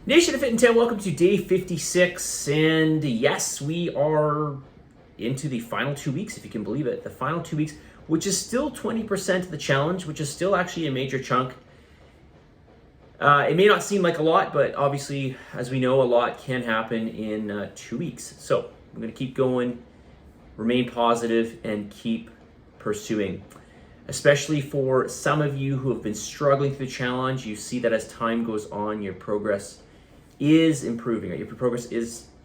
Nation of Fit and 10, welcome to day 56. And yes, we are into the final 2 weeks, if you can believe it. The final 2 weeks, which is still 20% of the challenge, which is still actually a major chunk. It may not seem like a lot, but obviously, as we know, a lot can happen in 2 weeks. So I'm going to keep going, remain positive, and keep pursuing. Especially for some of you who have been struggling through the challenge, you see that as time goes on, your progress is improving.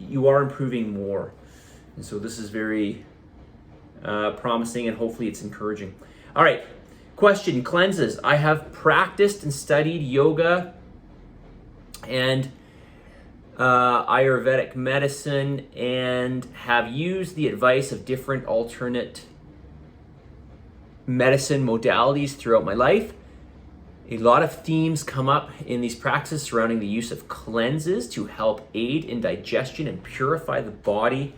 You are improving more. And so this is very promising, and hopefully it's encouraging. All right, question, cleanses. I have practiced and studied yoga and Ayurvedic medicine and have used the advice of different alternate medicine modalities throughout my life. A lot of themes come up in these practices surrounding the use of cleanses to help aid in digestion and purify the body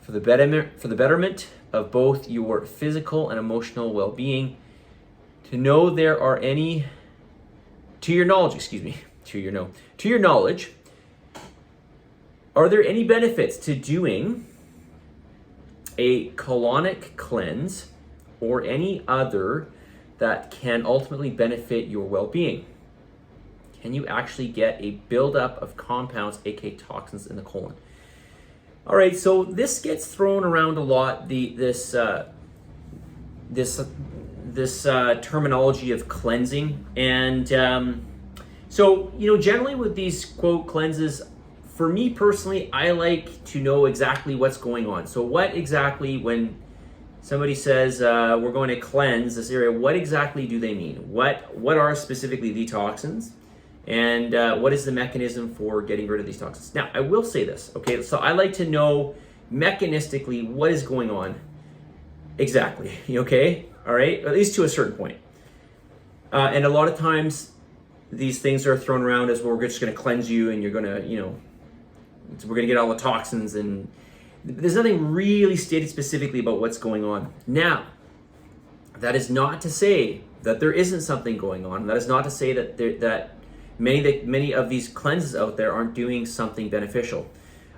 for the betterment of both your physical and emotional well-being. To your knowledge, are there any benefits to doing a colonic cleanse or any other that can ultimately benefit your well-being? Can you actually get a buildup of compounds, aka toxins, in the colon? All right, so this gets thrown around a lot. This terminology of cleansing, and generally with these quote cleanses, for me personally, I like to know exactly what's going on. So what exactly, when somebody says we're going to cleanse this area, what exactly do they mean? What are specifically the toxins? And what is the mechanism for getting rid of these toxins? Now, I will say this, okay? So I like to know mechanistically what is going on exactly, okay? All right, at least to a certain point. And a lot of times these things are thrown around as, well, we're just gonna cleanse you and you're gonna, we're gonna get all the toxins, and there's nothing really stated specifically about what's going on. Now, that is not to say that there isn't something going on. That is not to say that many of these cleanses out there aren't doing something beneficial.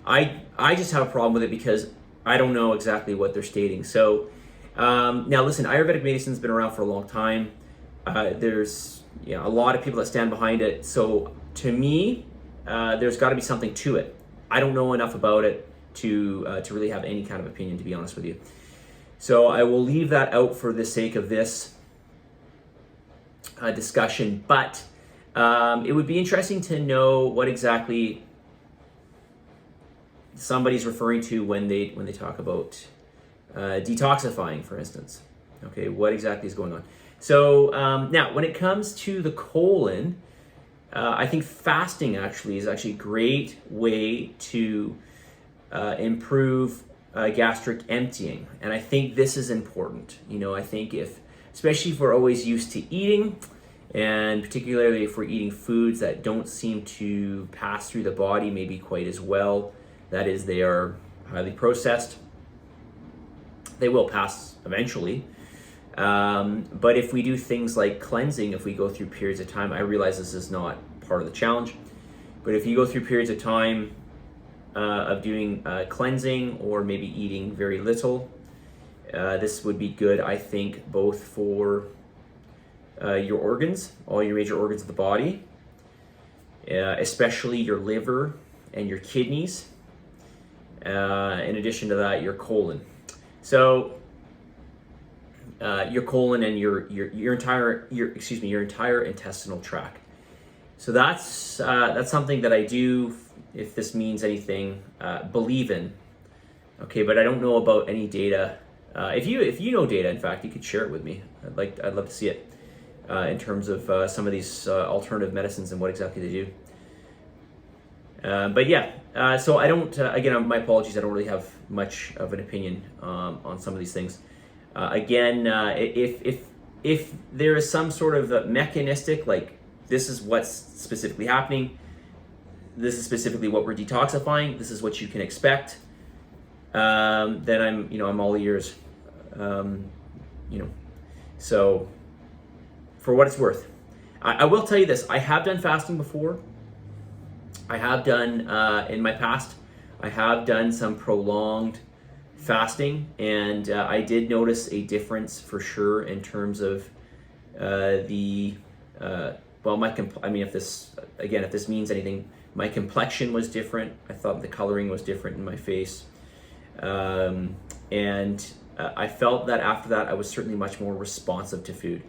I just have a problem with it because I don't know exactly what they're stating. So now listen, Ayurvedic medicine's been around for a long time. There's a lot of people that stand behind it. So to me, there's got to be something to it. I don't know enough about it to really have any kind of opinion, to be honest with you. So I will leave that out for the sake of this discussion. But it would be interesting to know what exactly somebody's referring to when they talk about detoxifying, for instance. Okay, what exactly is going on? So now, when it comes to the colon, I think fasting is a great way to improve gastric emptying. And I think this is important. I think especially if we're always used to eating, and particularly if we're eating foods that don't seem to pass through the body maybe quite as well, that is, they are highly processed, they will pass eventually. But if we do things like cleansing, if we go through periods of time, I realize this is not part of the challenge, but if you go through periods of time of doing cleansing or maybe eating very little, this would be good, I think, both for your organs, all your major organs of the body, especially your liver and your kidneys. In addition to that, your colon. So your colon and your entire intestinal tract. So that's something that I do, if this means anything, believe in. Okay, but I don't know about any data. If you know data, in fact, you could share it with me. I'd love to see it in terms of some of these alternative medicines and what exactly they do. But yeah, so I don't. Again, my apologies. I don't really have much of an opinion on some of these things. Again, if there is some sort of mechanistic, like this is what's specifically happening, this is specifically what we're detoxifying, this is what you can expect, then I'm all ears. So for what it's worth, I will tell you this: I have done fasting before. I have done, in my past, I have done some prolonged fasting, and I did notice a difference for sure in terms of if this means anything, my complexion was different. I thought the coloring was different in my face. I felt that after that, I was certainly much more responsive to food,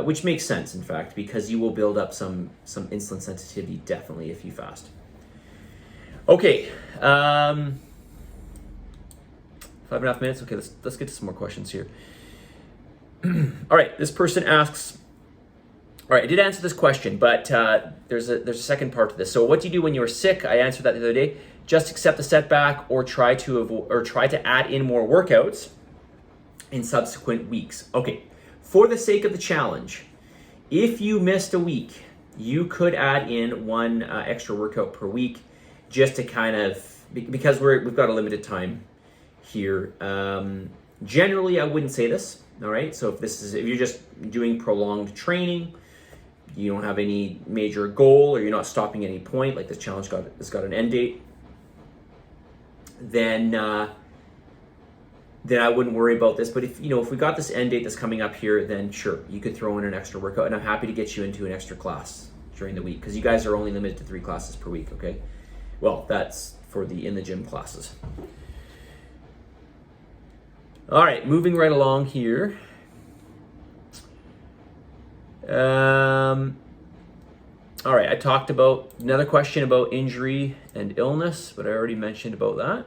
which makes sense, in fact, because you will build up some insulin sensitivity, definitely, if you fast. Okay, 5.5 minutes. Okay, let's get to some more questions here. All right, this person asks, all right, I did answer this question, but there's a second part to this. So what do you do when you're sick? I answered that the other day. Just accept the setback, or try to add in more workouts in subsequent weeks. Okay, for the sake of the challenge, if you missed a week, you could add in one extra workout per week, just to kind of, because we've got a limited time here. Generally, I wouldn't say this. All right, so if you're just doing prolonged training, you don't have any major goal, or you're not stopping at any point, like this challenge has got an end date, then I wouldn't worry about this. But if we got this end date that's coming up here, then sure, you could throw in an extra workout, and I'm happy to get you into an extra class during the week, because you guys are only limited to 3 classes per week. Okay, well, that's for the in the gym classes. All right, moving right along here. All right, I talked about another question about injury and illness, but I already mentioned about that.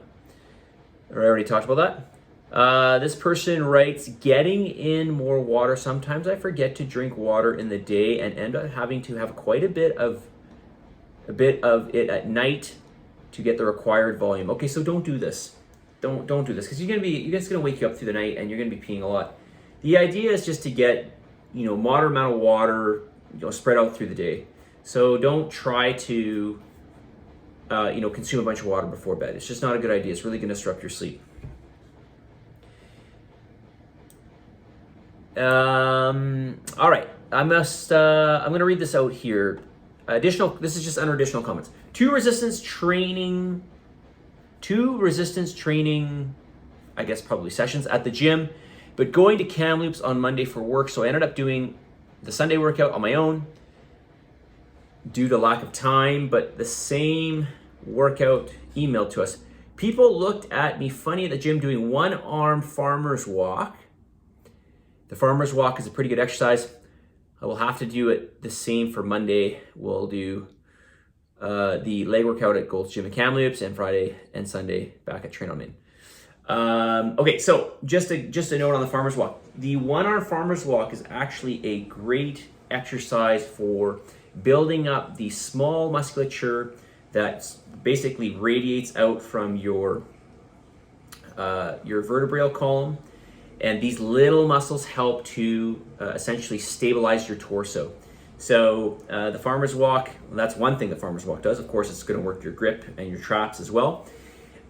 Or I already talked about that. This person writes, getting in more water. Sometimes I forget to drink water in the day and end up having to have quite a bit of it at night to get the required volume. Okay, so don't do this. Don't do this, because it's gonna wake you up through the night, and you're gonna be peeing a lot. The idea is just to get moderate amount of water spread out through the day. So don't try to consume a bunch of water before bed. It's just not a good idea. It's really going to disrupt your sleep. All right, I'm going to read this out here. This is just under additional comments. Two resistance training, I guess probably sessions at the gym, but going to Kamloops on Monday for work. So I ended up doing the Sunday workout on my own due to lack of time, but the same workout emailed to us. People looked at me funny at the gym doing one-arm farmer's walk. The farmer's walk is a pretty good exercise. I will have to do it the same for Monday. We'll do the leg workout at Gold's Gym in Kamloops, and Friday and Sunday back at Train on Main. Okay, so just a note on the farmer's walk. The one-arm farmer's walk is actually a great exercise for building up the small musculature that basically radiates out from your vertebral column, and these little muscles help to essentially stabilize your torso. So the farmer's walk, that's one thing the farmer's walk does. Of course, it's going to work your grip and your traps as well.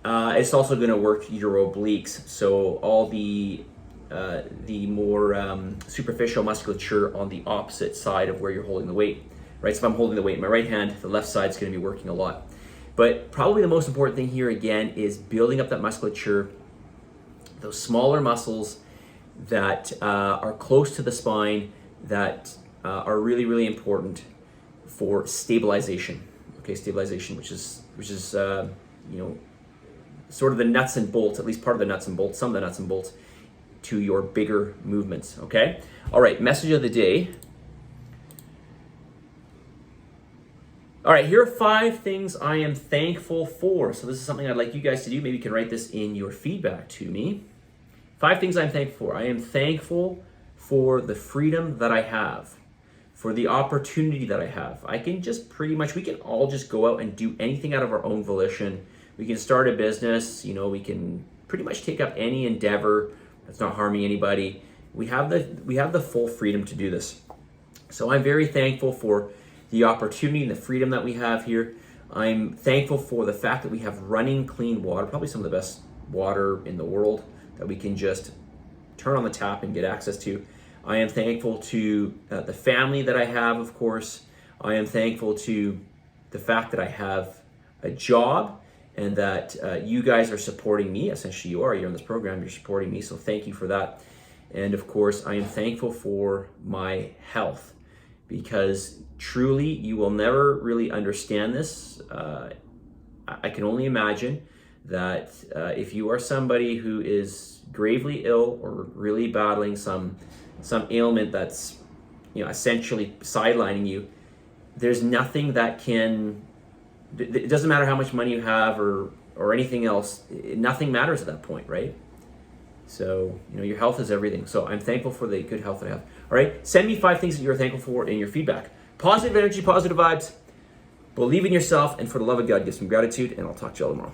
It's also going to work your obliques, so all the more superficial musculature on the opposite side of where you're holding the weight. Right, so if I'm holding the weight in my right hand, the left side is going to be working a lot. But probably the most important thing here again is building up that musculature, those smaller muscles that are close to the spine, that are really, really important for stabilization. Okay, stabilization, which is sort of the nuts and bolts, at least part of the nuts and bolts, some of the nuts and bolts to your bigger movements. Okay, all right. Message of the day. All right, here are 5 things I am thankful for. So this is something I'd like you guys to do. Maybe you can write this in your feedback to me. 5 things I'm thankful for. I am thankful for the freedom that I have, for the opportunity that I have. I can just we can all just go out and do anything out of our own volition. We can start a business, we can pretty much take up any endeavor that's not harming anybody. We have the full freedom to do this. So I'm very thankful for the opportunity and the freedom that we have here. I'm thankful for the fact that we have running clean water, probably some of the best water in the world that we can just turn on the tap and get access to. I am thankful to the family that I have, of course. I am thankful to the fact that I have a job and that you guys are supporting me. Essentially, you're on this program, you're supporting me, so thank you for that. And of course, I am thankful for my health, because truly, you will never really understand this. I can only imagine that if you are somebody who is gravely ill or really battling some ailment that's, essentially sidelining you, there's nothing that can. It doesn't matter how much money you have or anything else. Nothing matters at that point, right? So, your health is everything. So I'm thankful for the good health that I have. All right, send me 5 things that you're thankful for in your feedback. Positive energy, positive vibes. Believe in yourself, and for the love of God, give some gratitude, and I'll talk to you all tomorrow.